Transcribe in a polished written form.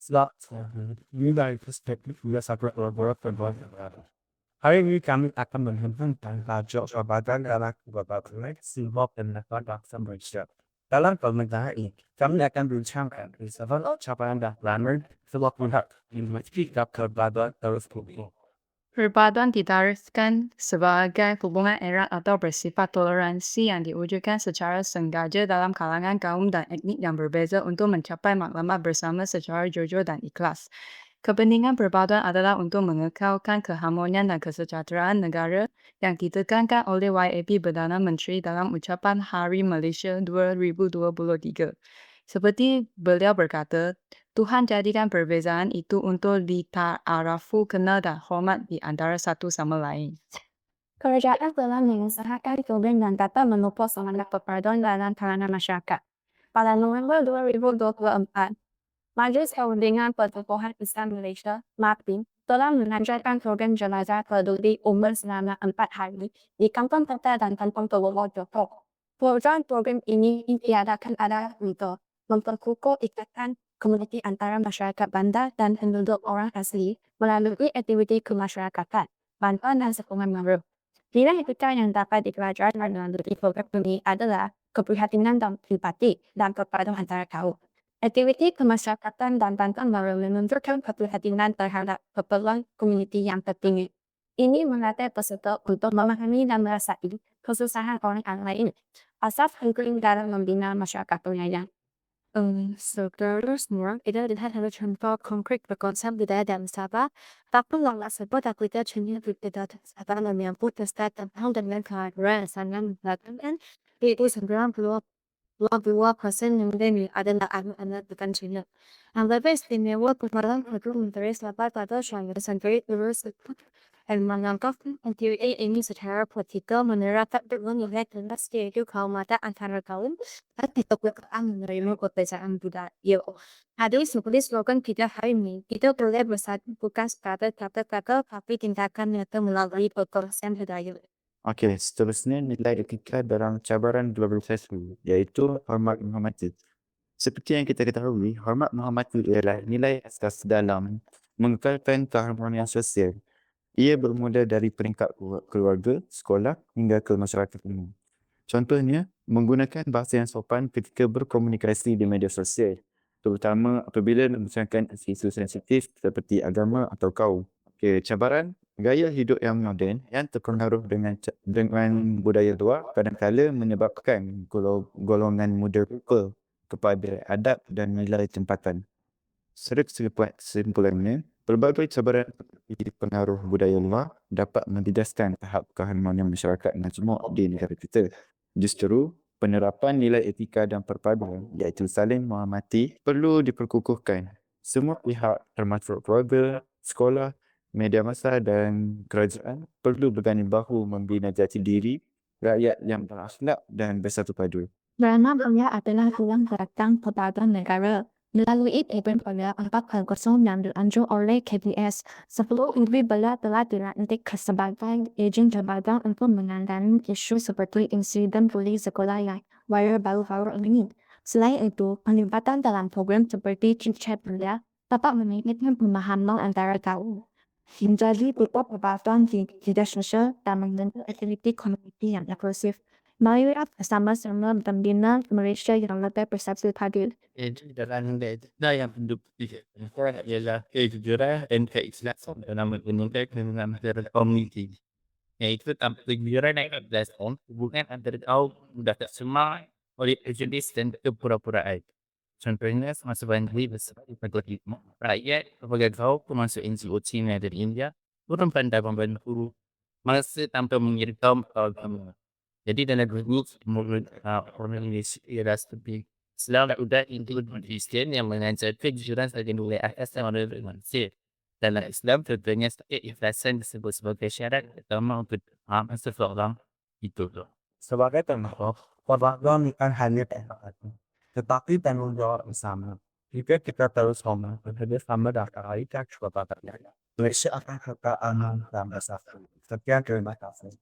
Slot nilai perspektif juga sangat berbeda berbeda. Hari ini kami akan menghubungkan pajak jabatan dalam beberapa sibuk dan bangsa Malaysia. Dalam pemerintahan ini, kami akan berbincangkan risafal capaian dan planner sebab pihak investigasi keberadaan terus berkembang. Perbedaan ditariskan sebagai hubungan erat atau bersifat toleransi yang diwujudkan secara sengaja dalam kalangan kaum dan etnik yang berbeza untuk mencapai maklumat bersama secara jujur dan ikhlas. Kepentingan perbedaan adalah untuk mengekalkan keharmonian dan kesejahteraan negara yang ditekankan oleh YAP Perdana Menteri dalam ucapan Hari Malaysia 2023. Seperti beliau berkata, Tuhan jadikan perbezaan itu untuk dita'arafu, kenal dan hormat di antara satu sama lain. Kerajaan telah mengusahakan program dan data menopang semangat perbedaan dalam kalangan masyarakat. Pada November 2024, Majlis Perundingan Pertubuhan Islam Malaysia (MAPIM) telah melancarkan program jenazah peduli umur selama 4 hari di Kampung Kota dan Kampung Tobolo Johor. Program ini diadakan adalah untuk memperkukuh ikatan komuniti antara masyarakat bandar dan penduduk orang asli melalui aktiviti kemasyarakatan, bantuan dan sokongan baru. Nilai etika yang dapat dipelajari melalui program ini adalah keprihatinan dan empati dan kepedulian antara kaum. Aktiviti kemasyarakatan dan bantuan baru menunjukkan keprihatinan terhadap keperluan komuniti yang tertinggi. Ini melatih peserta untuk memahami dan merasai kesusahan orang lain. Asas penting dalam membina masyarakat penyayang. Seterusnya, kita lihat ada contoh konkret berkonsep budaya dan Sabah. Tapi lama sebut aktivitas jenis budaya Sabah menyambut pesta tentang dengan kehadiran sangat mengatakan itu 92% yang adalah anak-anak bukan Cina. Yang lebih istimewa perkembangan Perdana Menteri Sabah pada Shanghai sendiri terus dan menangkap aktiviti ini secara praktikal menerapkan nilai tegas yaitu kehormatan antara kaum dan keterbukaan menerima perbedaan budaya. Hadis seperti slogan kita hari ini, kita boleh bersatu bukan sekadar kata-kata tapi tindakan nyata melalui perkongsian budaya. Okey, seterusnya nilai etika dalam cabaran globalisasi, iaitu hormat menghormati. Seperti yang kita ketahui, hormat menghormati ialah nilai asas dalam mengekalkan keharmonian sosial. Ia bermula dari peringkat keluarga, sekolah hingga ke masyarakat umum. Contohnya, menggunakan bahasa yang sopan ketika berkomunikasi di media sosial, terutama apabila membicarakan isu sensitif seperti agama atau kaum. Okey, cabaran gaya hidup yang moden yang terpengaruh dengan budaya luar kadang-kala menyebabkan golongan muda lupa kepada adab dan nilai tempatan. Kesimpulannya, pelbagai cabaran seperti pengaruh budaya luar dapat menjejaskan tahap keharmonian masyarakat dan semua di negara kita. Justru, penerapan nilai etika dan perpaduan iaitu saling menghormati perlu diperkukuhkan. Semua pihak termasuk keluarga, sekolah, media massa dan kerajaan perlu berganding bahu membina jati diri rakyat yang berakhlak dan bersatu padu. Kerana beliau adalah tulang belakang pertahanan negara. Melalui program pada 4.0 yang dilanjut oleh KBS, 10 lebih beliau telah dilantik sebagai ejen jabatan untuk menangani isu seperti insiden buli sekolah yang viral baru-baru ini. Selain itu, penglibatan dalam program seperti Chit-Chat beliau dapat meningkatkan pemahaman antara kaum, menjadi titik perbatasan di media sosial dan membentuk aktiviti komuniti yang inklusif. Marilah bersama-sama membina Malaysia yang lebih bersatu padu. Jadi dalam nilai yang hidup di negara ialah kejujuran dan keikhlasan dalam menggunakan dengan masyarakat komuniti. Yaitu tanpa kejujuran dan keikhlasan, hubungan antara kaum mudah tercemar oleh prejudice dan kepura-puraan. Contohnya, semasa banjir besar di Negara Timur, rakyat berbagai kaum termasuk NGO Cina dan India turun pandai membantu masa tanpa mengira kaum agama. Jadi dalam grup menurut orang Indonesia ialah seperti Islam udah itu Kristian yang mengajar kejujuran sebagai nilai asas yang ada dalam manusia. Dalam Islam tentunya ikhlasan disebut sebagai syarat utama untuk seseorang itu. Sebagai penutup, perbedaan bukan hanya teknologi, tetapi tanggung jawab bersama. Jika kita terus hormat bekerjasama dan kebaikan kepada Malaysia akan tetap aman dan bersatu. Sekian terima kasih.